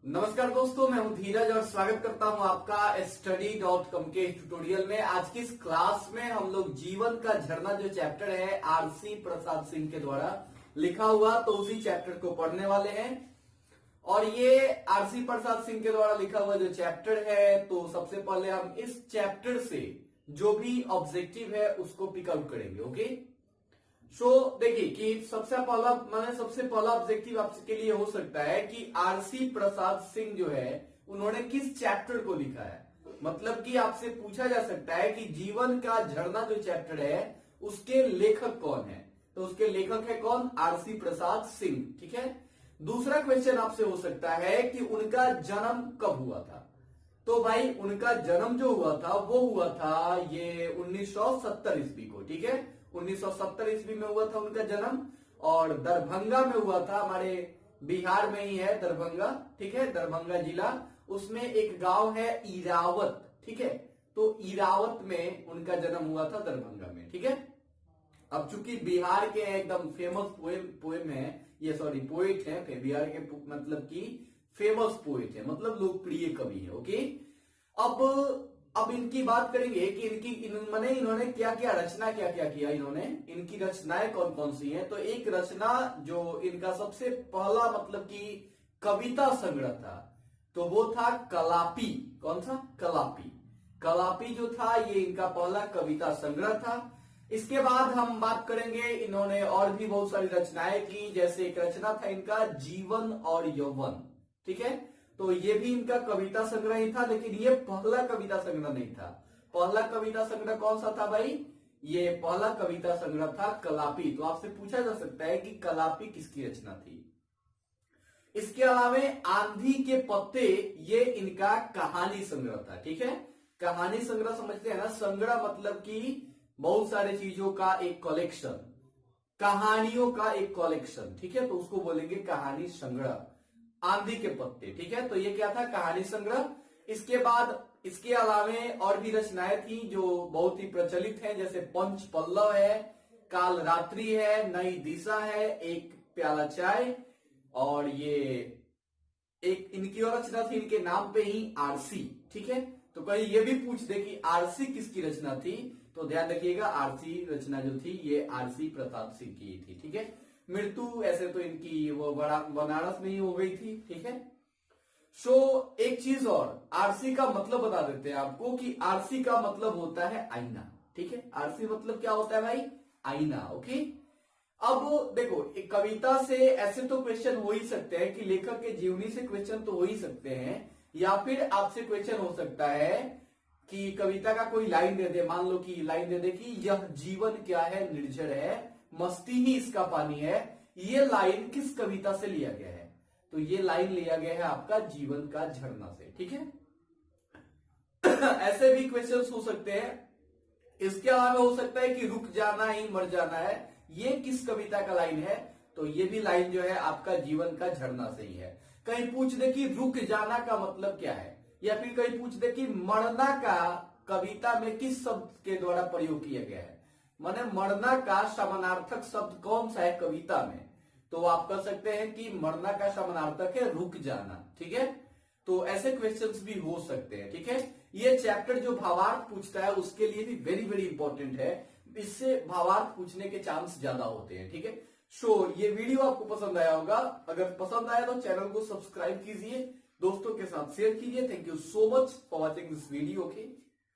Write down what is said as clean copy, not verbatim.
नमस्कार दोस्तों, मैं हूं धीरज और स्वागत करता हूं आपका study.com के ट्यूटोरियल में। आज की इस क्लास में हम लोग जीवन का झरना जो चैप्टर है आरसी प्रसाद सिंह के द्वारा लिखा हुआ, तो उसी चैप्टर को पढ़ने वाले हैं। और ये आरसी प्रसाद सिंह के द्वारा लिखा हुआ जो चैप्टर है, तो सबसे पहले हम इस चैप्टर से जो भी ऑब्जेक्टिव है उसको पिकआउट करेंगे। ओके, देखिए कि सबसे पहला ऑब्जेक्टिव आपके लिए हो सकता है कि आरसी प्रसाद सिंह जो है उन्होंने किस चैप्टर को लिखा है। मतलब कि आपसे पूछा जा सकता है कि जीवन का झरना जो चैप्टर है उसके लेखक कौन है। तो उसके लेखक है कौन? आरसी प्रसाद सिंह। ठीक है। दूसरा क्वेश्चन आपसे हो सकता है कि उनका जन्म कब हुआ था। तो भाई उनका जन्म जो हुआ था वो हुआ था ये 1970 ईस्वी को। ठीक है, 1970 ईस्वी में हुआ था उनका जन्म, और दरभंगा में हुआ था। हमारे बिहार में ही है दरभंगा। ठीक है, दरभंगा जिला, उसमें एक गांव है इरावत। ठीक है, तो इरावत में उनका जन्म हुआ था, दरभंगा में। ठीक है, अब चूंकि बिहार के एकदम फेमस पोएम है ये, सॉरी पोएट है बिहार के, मतलब कि फेमस पोएट है, मतलब लोकप्रिय कवि है। ओके, अब इनकी बात करेंगे कि इन्होंने क्या क्या किया। इनकी रचनाएं कौन कौन सी हैं। तो एक रचना जो इनका सबसे पहला मतलब कि कविता संग्रह था, तो वो था कलापी। कौन सा? कलापी। कलापी जो था ये इनका पहला कविता संग्रह था। इसके बाद हम बात करेंगे, इन्होंने और भी बहुत सारी रचनाएं की। जैसे एक रचना था इनका जीवन और यौवन। ठीक है, तो ये भी इनका कविता संग्रह ही था, लेकिन ये पहला कविता संग्रह नहीं था। पहला कविता संग्रह कौन सा था भाई? ये पहला कविता संग्रह था कलापी। तो आपसे पूछा जा सकता है कि कलापी किसकी रचना थी। इसके अलावा आंधी के पत्ते, ये इनका कहानी संग्रह था। ठीक है, कहानी संग्रह समझते हैं ना। संग्रह मतलब कि बहुत सारे चीजों का एक कलेक्शन, कहानियों का एक कलेक्शन। ठीक है, तो उसको बोलेंगे कहानी संग्रह। आंधी के पत्ते। ठीक है, तो ये क्या था? कहानी संग्रह। इसके बाद इसके अलावे और भी रचनाएं थी जो बहुत ही प्रचलित हैं, जैसे पंच पल्लव है, काल रात्रि है, नई दिशा है, एक प्याला चाय, और ये एक इनकी और रचना थी इनके नाम पे ही, आरसी। ठीक है, तो कहीं ये भी पूछ दे कि आरसी किसकी रचना थी, तो ध्यान रखिएगा आरसी रचना जो थी ये आरसी प्रताप सिंह की थी। ठीक है, मृत्यु ऐसे तो इनकी वो बनारस में ही हो गई थी। ठीक है, एक चीज और, आरसी का मतलब बता देते हैं आपको कि आरसी का मतलब होता है आईना। ठीक है, आरसी मतलब क्या होता है भाई? आईना। ओके, अब देखो एक कविता से ऐसे तो क्वेश्चन हो ही सकते हैं कि लेखक के जीवनी से क्वेश्चन तो हो ही सकते हैं, या फिर आपसे क्वेश्चन हो सकता है कि कविता का कोई लाइन दे दे। मान लो कि लाइन दे दे कि यह जीवन क्या है, निर्जर है, मस्ती ही इसका पानी है। ये लाइन किस कविता से लिया गया है? तो ये लाइन लिया गया है आपका जीवन का झरना से। ठीक है, ऐसे भी क्वेश्चंस हो सकते हैं। इसके अलावा हो सकता है कि रुक जाना ही मर जाना है, ये किस कविता का लाइन है? तो ये भी लाइन जो है आपका जीवन का झरना से ही है। कहीं पूछ दे कि रुक जाना का मतलब क्या है, या फिर कहीं पूछ दे कि मरना का कविता में किस शब्द के द्वारा प्रयोग किया गया है, माने मरना का समानार्थक शब्द कौन सा है कविता में, तो आप कह सकते हैं कि मरना का समानार्थक है रुक जाना। ठीक है, तो ऐसे क्वेश्चंस भी हो सकते हैं। ठीक है, ये चैप्टर जो भावार्थ पूछता है उसके लिए भी वेरी वेरी इंपॉर्टेंट है, इससे भावार्थ पूछने के चांस ज्यादा होते हैं। ठीक है, ये वीडियो आपको पसंद आया होगा। अगर पसंद आया तो चैनल को सब्सक्राइब कीजिए, दोस्तों के साथ शेयर कीजिए। Thank you so much for watching this video. Okay.